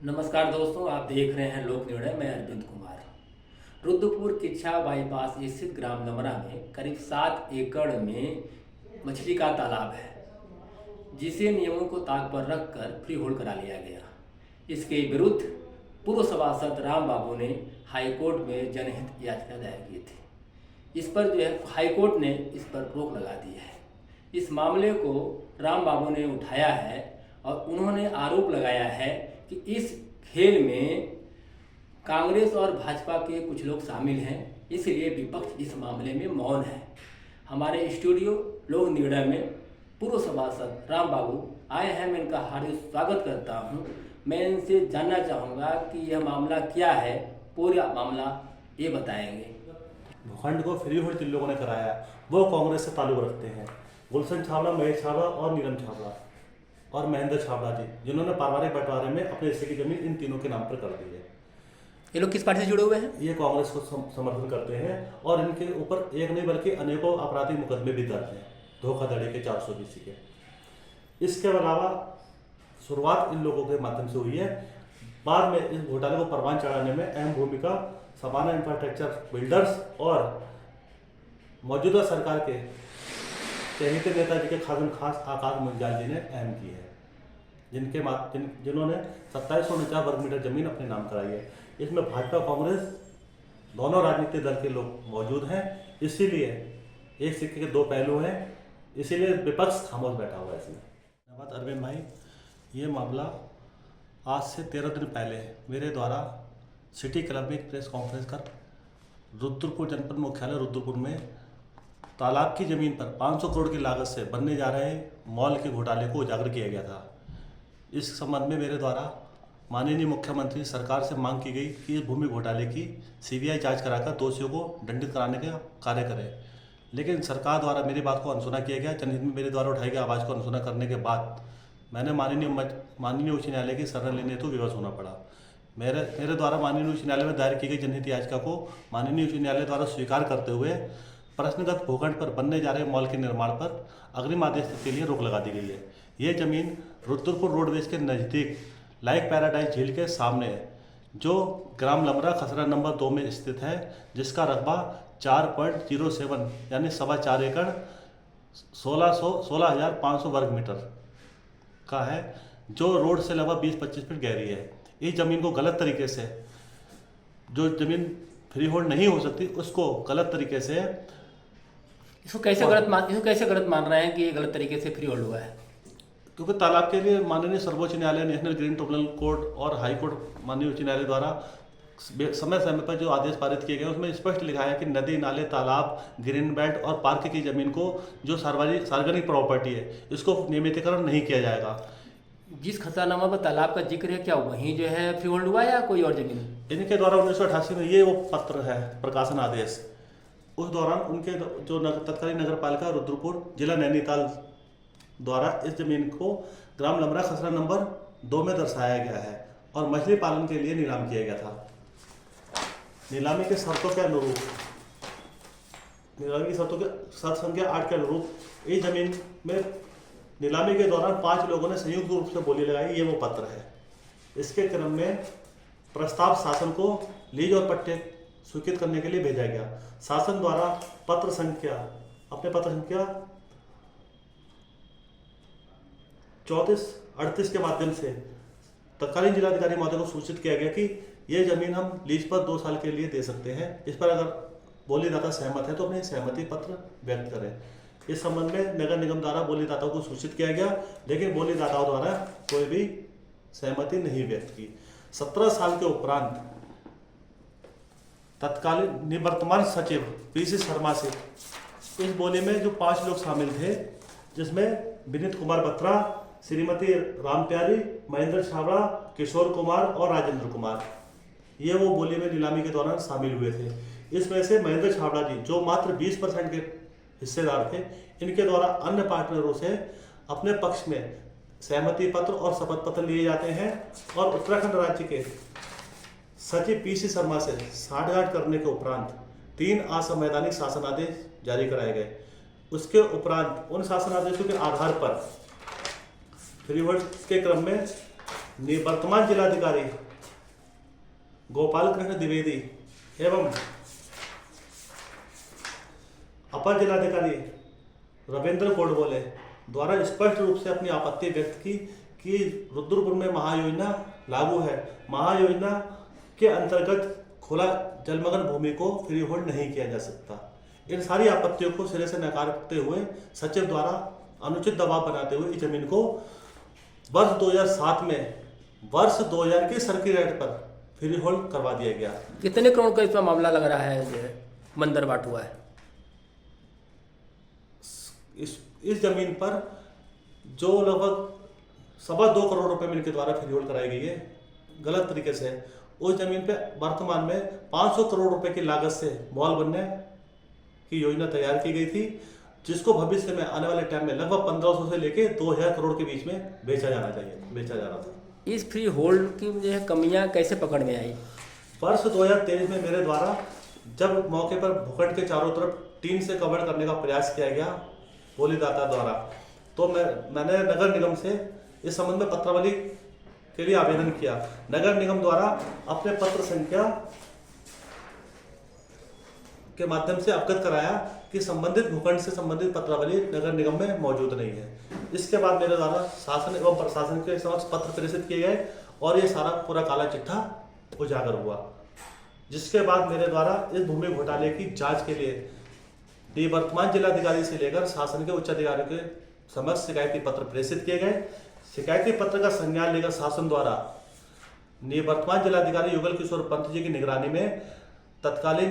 नमस्कार दोस्तों, आप देख रहे हैं लोक निर्णय। मैं अरविंद कुमार। रुद्रपुर किच्छा बाईपास स्थित ग्राम लमरा में करीब 7 एकड़ में मछली का तालाब है, जिसे नियमों को ताक पर रखकर फ्री होल्ड करा लिया गया। इसके विरुद्ध पूर्व सभासद राम बाबू ने हाईकोर्ट में जनहित याचिका दायर की थी। इस पर हाईकोर्ट ने इस पर रोक लगा दी है। इस मामले को राम बाबू ने उठाया है और उन्होंने आरोप लगाया है कि इस खेल में कांग्रेस और भाजपा के कुछ लोग शामिल हैं, इसलिए विपक्ष इस मामले में मौन है। हमारे स्टूडियो लोक निर्णय में पूर्व सभासद राम बाबू आए हैं। मैं इनका हार्दिक स्वागत करता हूं। मैं इनसे जानना चाहूँगा कि यह मामला क्या है, पूरा मामला ये बताएंगे। भूखंड को फ्री होल्ड जिन लोगों ने कराया वो कांग्रेस से ताल्लुक रखते हैं। गुलशन छाबड़ा, महेश छाबड़ा और नीलम छाबड़ा और महेंद्र छाबड़ा जी, जिन्होंने पारिवारिक बंटवारे में अपने हिस्से की जमीन इन तीनों के नाम पर कर दी है। ये लोग किस पार्टी से जुड़े हुए हैं? ये कांग्रेस को समर्थन करते हैं और इनके ऊपर एक नहीं बल्कि अनेकों आपराधिक मुकदमे भी दर्ज हैं, धोखाधड़ी के 420 के। इसके अलावा शुरुआत इन लोगों के माध्यम से हुई है। बाद में इस घोटाले को परवान चढ़ाने में अहम भूमिका समाना इंफ्रास्ट्रक्चर बिल्डर्स और मौजूदा सरकार के चहेते नेताजी के खास आकाश मुंजाल जी ने अहम की है, जिन्होंने 2749 वर्ग मीटर जमीन अपने नाम कराई है। इसमें भाजपा कांग्रेस दोनों राजनीतिक दल के लोग मौजूद हैं, इसीलिए एक सिक्के के दो पहलू हैं, इसीलिए विपक्ष खामोश बैठा हुआ है। इसमें धन्यवाद अरविंद भाई। ये मामला आज से 13 दिन पहले मेरे द्वारा सिटी क्लब में एक प्रेस कॉन्फ्रेंस कर रुद्रपुर जनपद मुख्यालय रुद्रपुर में तालाब की जमीन पर 500 करोड़ की लागत से बनने जा रहे मॉल के घोटाले को उजागर किया गया था। इस संबंध में मेरे द्वारा माननीय मुख्यमंत्री सरकार से मांग की गई कि इस भूमि घोटाले की सीबीआई जांच कराकर दोषियों को दंडित कराने का कार्य करे, लेकिन सरकार द्वारा मेरी बात को अनसुना किया गया। जनहित में मेरे द्वारा उठाई गई आवाज़ को अनसुना करने के बाद मैंने माननीय उच्च न्यायालय की शरण लेने हेतु विवश होना पड़ा। मेरे द्वारा माननीय उच्च न्यायालय में दायर की गई जनहित याचिका को माननीय उच्च न्यायालय द्वारा स्वीकार करते हुए प्रश्नगत भूखंड पर बनने जा रहे मॉल के निर्माण पर अग्रिम आदेश के लिए रोक लगा दी गई है। ये जमीन रुद्रपुर रोडवेज के नज़दीक लाइक पैराडाइज झील के सामने है, जो ग्राम लमरा खसरा नंबर 2 में स्थित है, जिसका रकबा 4.07 यानी 4.25 एकड़ 16,500 वर्ग मीटर का है, जो रोड से लगभग 20-25 फीट गहरी है। इस जमीन को गलत तरीके से, जो जमीन फ्री होल्ड नहीं हो सकती, उसको गलत तरीके से इसको कैसे गलत मान रहे हैं कि ये गलत तरीके से फ्री होल्ड हुआ है? क्योंकि तालाब के लिए माननीय सर्वोच्च न्यायालय, नेशनल ग्रीन ट्रिब्यूनल कोर्ट और हाई कोर्ट माननीय उच्च न्यायालय द्वारा समय समय पर जो आदेश पारित किए गए उसमें स्पष्ट लिखा है कि नदी, नाले, तालाब, ग्रीन बेल्ट और पार्क की जमीन को जो सार्वजनिक प्रॉपर्टी है, इसको नियमितीकरण नहीं किया जाएगा। जिस खतरानामा पर तालाब का जिक्र है, क्या वहीं जो है फ्री होल्ड हुआ या कोई और जमीन? इनके द्वारा 1988 में ये वो पत्र है, प्रकाशन आदेश, उस दौरान उनके जो तत्कालीन नगर पालिका रुद्रपुर जिला नैनीताल द्वारा इस जमीन को ग्राम लमरा खसरा नंबर 2 में दर्शाया गया है और मछली पालन के लिए नीलाम किया गया था। नीलामी के शर्तों के अनुरूप, नीलामी की शर्तों के शर्त संख्या 8 के अनुरूप इस जमीन में नीलामी के दौरान 5 लोगों ने संयुक्त रूप से बोली लगाई। ये वो पत्र है। इसके क्रम में प्रस्ताव शासन को लीज और पट्टे स्वीकृत करने के लिए भेजा गया। शासन द्वारा पत्र संख्या 3438 के माध्यम से तत्कालीन जिलाधिकारी महोदय को सूचित किया गया कि ये जमीन हम लीज पर 2 साल के लिए दे सकते हैं। इस पर अगर बोलीदाता सहमत है तो अपनी सहमति पत्र व्यक्त करें। इस संबंध में नगर निगम द्वारा बोलीदाताओं को सूचित किया गया, लेकिन बोलीदाताओं द्वारा कोई भी सहमति नहीं व्यक्त की। 17 साल के उपरांत तत्कालीन निवर्तमान सचिव पीसी शर्मा से इस बोली में जो 5 लोग शामिल थे, जिसमें विनीत कुमार बत्रा, श्रीमती रामप्यारी, महेंद्र छाबड़ा, किशोर कुमार और राजेंद्र कुमार, ये वो बोली में नीलामी के दौरान शामिल हुए थे। इसमें से महेंद्र छाबड़ा जी, जो मात्र 20% के हिस्सेदार थे, इनके द्वारा अन्य पार्टनरों से अपने पक्ष में सहमति पत्र और शपथ पत्र लिए जाते हैं और उत्तराखंड राज्य के सचिव पीसी शर्मा से साठगांठ करने के उपरांत 3 असंवैधानिक शासन आदेश जारी कराए गए। उसके उपरांत उन शासन आदेशों के आधार पर फ्री होल्ड के क्रम में निवर्तमान जिलाधिकारी गोपाल कृष्ण द्विवेदी एवं अपर जिलाधिकारी रविंद्र कोडबोले द्वारा स्पष्ट रूप से अपनी आपत्ति व्यक्त की कि रुद्रपुर में महायोजना लागू है। महायोजना के अंतर्गत खुला जलमग्न भूमि को फ्री होल्ड नहीं किया जा सकता। इन सारी आपत्तियों को सिरे से नकारते हुए सचिव द्वारा अनुचित दबाव बनाते हुए इस जमीन को वर्ष 2007 में वर्ष 2000 की सर्किल रेट पर फ्री होल्ड करवा दिया गया। कितने करोड़ का इसमें मामला लग रहा है जो मंदिर बाट हुआ है? इस जमीन पर जो लगभग 2.25 करोड़ रुपए में इनके द्वारा फ्री होल्ड कराई गई है गलत तरीके से, उस जमीन पे वर्तमान में 500 करोड़ रुपए की लागत से मॉल बनने की योजना तैयार की गई थी, जिसको भविष्य में आने वाले टाइम में लगभग 1500 से लेके 2000 करोड़ के बीच में बेचा जा रहा था। इस फ्री होल्ड की जो है कमियां कैसे पकड़ में आई? वर्ष 2023 में मेरे द्वारा जब मौके पर भूखंड के चारों तरफ टीन से कवर करने का प्रयास किया गया बोलीदाता द्वारा, तो मैंने नगर निगम से इस संबंध में पत्रावली के लिए आवेदन किया। नगर निगम द्वारा अपने पत्र संख्या के माध्यम से अवगत कराया कि संबंधित भूखंड से संबंधित पत्रावली नगर निगम में मौजूद नहीं है। इसके बाद मेरे द्वारा शासन एवं प्रशासन के समक्ष पत्र प्रेषित किए गए और ये सारा पूरा काला चिट्ठा उजागर हुआ, जिसके बाद मेरे द्वारा इस भूमि घोटाले की जांच के लिए निवर्तमान जिलाधिकारी से लेकर शासन के उच्च अधिकारियों के समक्ष शिकायती पत्र प्रेषित किए गए। शिकायती पत्र का संज्ञान लेकर शासन द्वारा निवर्तमान जिलाधिकारी युगल किशोर पंत जी की निगरानी में तत्कालीन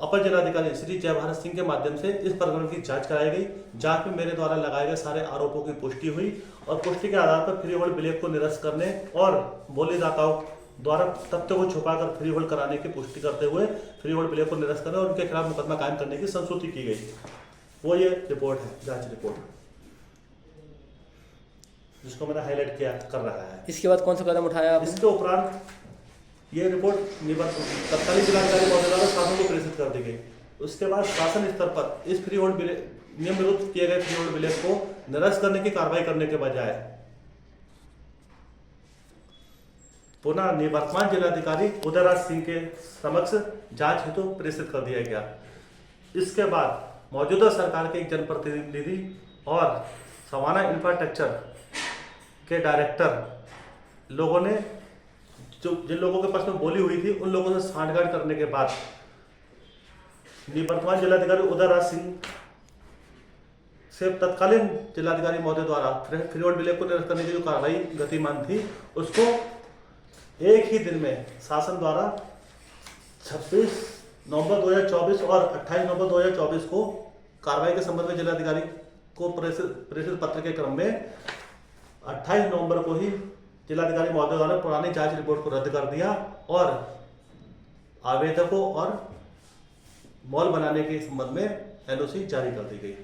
अपर जिलाधिकारी श्री जय भारत सिंह के माध्यम से इस प्रकरण की जांच कराई गई। जांच में मेरे द्वारा लगाए गए सारे आरोपों की पुष्टि हुई और पुष्टि के आधार पर फ्री होल्ड ब्लैक को निरस्त करने और बोलीदाताओं द्वारा तथ्यों को छुपाकर फ्री होल्ड कराने की पुष्टि करते हुए फ्री होल्ड ब्लैक को निरस्त करने और उनके खिलाफ मुकदमा कायम करने की संस्तुति की गई। वो ये रिपोर्ट है, जांच रिपोर्ट, जिसको मैंने हाईलाइट किया कर रहा है। इसके बाद कौन सा कदम उठाया आपने? इसके उपरांत ये रिपोर्ट तत्कालीन जिलाधिकारी महोदय द्वारा शासन को प्रेषित कर दी गई। उसके बाद शासन स्तर पर इस फ्री होल्ड नियम विरुद्ध किए गए फ्री होल्ड विलेज को निरस्त करने की कार्रवाई करने के बजाय पुनः निवर्तमान जिलाधिकारी उदयराज सिंह के समक्ष जांच हेतु प्रेषित कर दिया गया। इसके बाद मौजूदा सरकार के एक जनप्रतिनिधि और सवाना इंफ्रास्ट्रक्चर के डायरेक्टर लोगों ने जिन लोगों के पास में बोली हुई थी उन लोगों से सांठगांठ करने के बाद निवर्तमान जिलाधिकारी उदयराज सिंह से तत्कालीन जिलाधिकारी महोदय द्वारा फ्री होल्ड विलेज को निरस्त करने की जो कार्रवाई गतिमान थी उसको एक ही दिन में शासन द्वारा 26 नवंबर 2024 और 28 नवंबर 2024 को कार्रवाई के संबंध में जिलाधिकारी को प्रेषित पत्र के क्रम में 28 नवंबर को ही जिलाधिकारी महोदय द्वारा पुरानी जांच रिपोर्ट को रद्द कर दिया और आवेदकों और मॉल बनाने के संबंध में एनओसी जारी कर दी गई।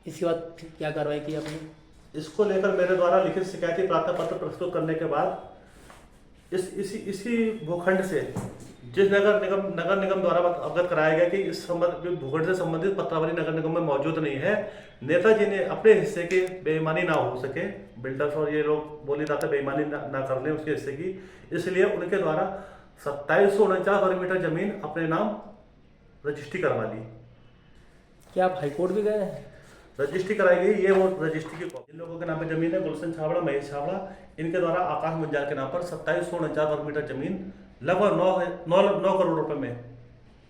इसके बाद फिर क्या कार्रवाई की आपने? इसको लेकर मेरे द्वारा लिखित शिकायती प्रार्थना पत्र प्रस्तुत करने के बाद इसी भूखंड से जिस नगर निगम द्वारा अवगत कराया गया कि इस भूखंड से संबंधित पत्रावली नगर निगम में मौजूद नहीं है, नेताजी ने अपने हिस्से की बेईमानी ना हो सके, बिल्डर्स और ये लोग बोलीदाता बेईमानी ना कर लें उसके हिस्से की, इसलिए उनके द्वारा 2749 वर्ग मीटर जमीन अपने नाम रजिस्ट्री करवा ली। क्या आप हाईकोर्ट भी गए हैं? रजिस्ट्री कराई गई। ये वो रजिस्ट्री की कॉपी। इन लोगों के नाम पे जमीन है गुलशन छाबड़ा, महेश छाबड़ा, इनके द्वारा आकाश मंजाल के नाम पर 2749 वर्ग मीटर जमीन लगभग 9 करोड़ रुपए में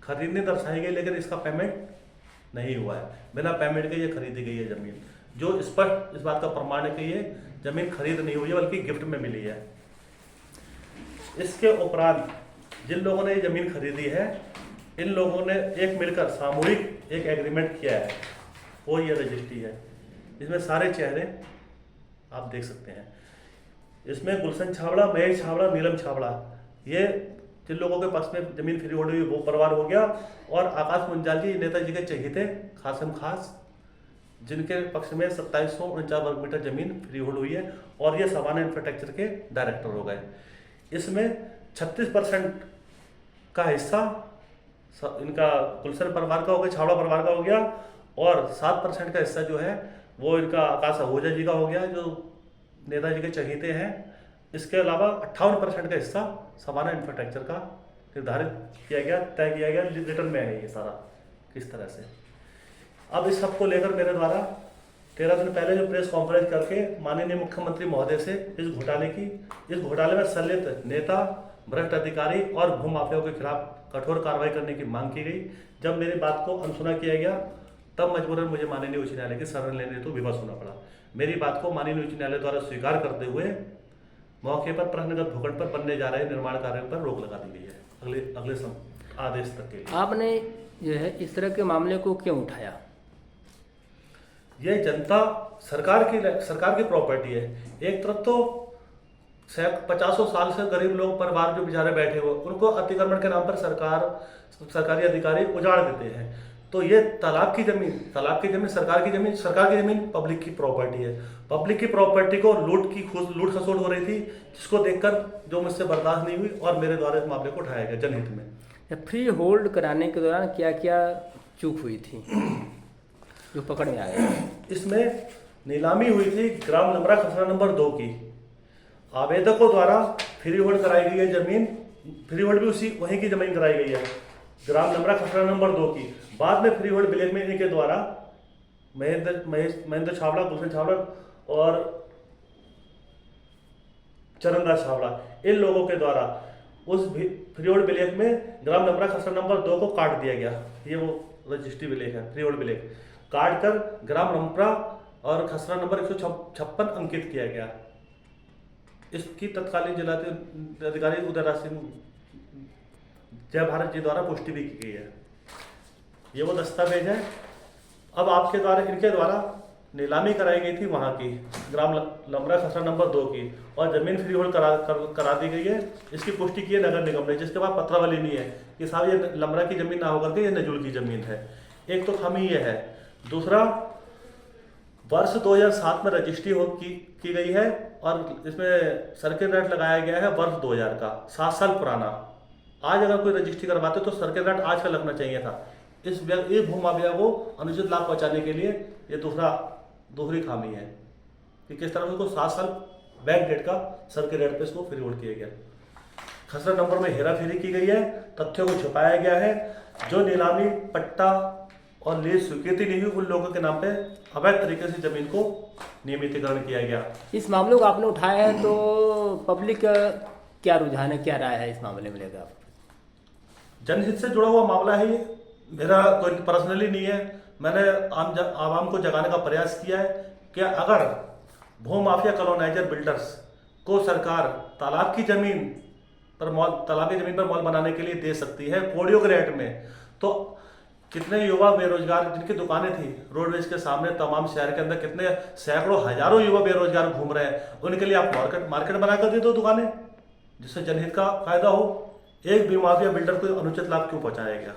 खरीदनी दर्शाई गई, लेकिन इसका पेमेंट नहीं हुआ है। बिना पेमेंट के ये खरीदी गई है जमीन, जो स्पष्ट इस बात का प्रमाण है कि ये जमीन खरीद नहीं हुई है बल्कि गिफ्ट में मिली है। इसके उपरांत जिन लोगों ने ये जमीन खरीदी है इन लोगों ने एक मिलकर सामूहिक एक एग्रीमेंट किया है, वो ये रजिस्ट्री है। इसमें सारे चेहरे आप देख सकते हैं। इसमें गुलशन छाबड़ा, महेश छाबड़ा, नीलम छाबड़ा, ये जिन लोगों के पास में जमीन फ्री होल्ड हुई वो परिवार हो गया, और आकाश मंजाल जी नेताजी के चहेते खासम खास, जिनके पक्ष में 2749 वर्ग मीटर जमीन फ्री होल्ड हुई है, और ये सवाना इंफ्रास्ट्रक्चर के डायरेक्टर हो गए। इसमें 36% का हिस्सा इनका गुलशन परिवार का हो गया, छाबड़ा परिवार का हो गया, और 7% का हिस्सा जो है वो इनका आकाश आहूजा जी का हो गया, जो नेताजी के चहेते हैं। इसके अलावा 58% का हिस्सा सामान्य इंफ्रास्ट्रक्चर का निर्धारित किया गया, तय किया गया, रिटर्न में है ये सारा किस तरह से। अब इस सब को लेकर मेरे द्वारा 13 दिन पहले जो प्रेस कॉन्फ्रेंस करके माननीय मुख्यमंत्री महोदय से इस घोटाले में संलिप्त नेता, भ्रष्ट अधिकारी और भूमाफियाओं के खिलाफ कठोर कार्रवाई करने की मांग की गई। जब मेरी बात को अनसुना किया गया तब मजबूरन मुझे माननीय उच्च न्यायालय की शरण लेने हेतु विवश होना पड़ा। मेरी बात को माननीय उच्च न्यायालय द्वारा स्वीकार करते हुए मौके पर प्रश्नगत भूखंड पर बनने जा रहे निर्माण कार्यों पर रोक लगा दी गई है अगले आदेश तक के लिए। आपने जो है इस तरह के मामले को क्यों उठाया? ये जनता सरकार की प्रॉपर्टी है। एक तरफ तो 50 साल से गरीब लोग, परिवार जो बेचारे बैठे हुए, उनको अतिक्रमण के नाम पर सरकारी अधिकारी उजाड़ देते हैं। तो ये तालाब की जमीन सरकार की जमीन पब्लिक की प्रॉपर्टी है। पब्लिक की प्रॉपर्टी को लूट खसोट हो रही थी, जिसको देखकर जो मुझसे बर्दाश्त नहीं हुई और मेरे द्वारा इस मामले को उठाया गया जनहित में। फ्री होल्ड कराने के दौरान क्या क्या चूक हुई थी जो पकड़ में आया? इसमें नीलामी हुई थी ग्राम लमरा खसरा नंबर 2 की। आवेदकों द्वारा फ्री होल्ड कराई गई है जमीन, फ्री होल्ड भी वहीं की जमीन कराई गई है, ग्राम लमरा खसरा नंबर 2 की। बाद में फ्री होल्ड ब्लैक मेल के द्वारा महेंद्र छावड़ा, गुलशन छावड़ा और चरणदास छावड़ा, इन लोगों के द्वारा उस फ्री होल्ड ब्लैक में ग्राम लमरा खसरा नंबर 2 को काट दिया गया। ये वो रजिस्ट्री ब्लैक है, फ्री होल्ड ब्लैक काट कर ग्राम लमरा और खसरा नंबर 156 अंकित किया गया। इसकी तत्कालीन जिलाधिकारी उदयराज सिंह जय भारत जी द्वारा पुष्टि भी की गई है। ये वो दस्तावेज है। अब इनके द्वारा नीलामी कराई गई थी वहाँ की ग्राम लमरा खसरा नंबर 2 की, और जमीन फ्री होल्ड करा दी गई है। इसकी पुष्टि की है नगर निगम ने, जिसके बाद पत्रावली नहीं है कि साहब ये लमरा की जमीन ना होकर के ये नजुल की जमीन है। एक तो खामी ये है। दूसरा, वर्ष 2007 में रजिस्ट्री की गई है और इसमें सर्किल रेट लगाया गया है वर्ष 2000 का, 7 साल पुराना। आज अगर कोई रजिस्ट्री करवाते तो सर्किल रेट आज का लगना चाहिए था। इस भूमाफिया को अनुचित लाभ पहुंचाने के लिए ये दूसरी खामी है कि किस तरह से उसको 7 साल बैक डेट का सर्किल रेट पे इसको फ्री होल्ड किया गया। खसरा नंबर में हेराफेरी की गई है, तथ्यों को छुपाया गया है। जो नीलामी, पट्टा और लीज स्वीकृति नहीं हुई, उन लोगों के नाम पे अवैध तरीके से जमीन को नियमितीकरण किया गया। इस मामले को आपने उठाया है तो पब्लिक क्या रुझान है, क्या राय है इस मामले में लेकर? जनहित से जुड़ा हुआ मामला है ये, मेरा कोई पर्सनली नहीं है। मैंने आवाम को जगाने का प्रयास किया है कि अगर भूमाफिया कॉलोनाइजर बिल्डर्स को सरकार तालाब की जमीन पर मॉल बनाने के लिए दे सकती है कोड़ियों के रेट में, तो कितने युवा बेरोजगार जिनकी दुकानें थी रोडवेज के सामने तमाम शहर के अंदर, कितने सैकड़ों हजारों युवा बेरोजगार घूम रहे हैं, उनके लिए आप मार्केट बनाकर दे दो दुकानें, जिससे जनहित का फायदा हो। एक भी माफिया बिल्डर को अनुचित लाभ क्यों पहुंचाया गया?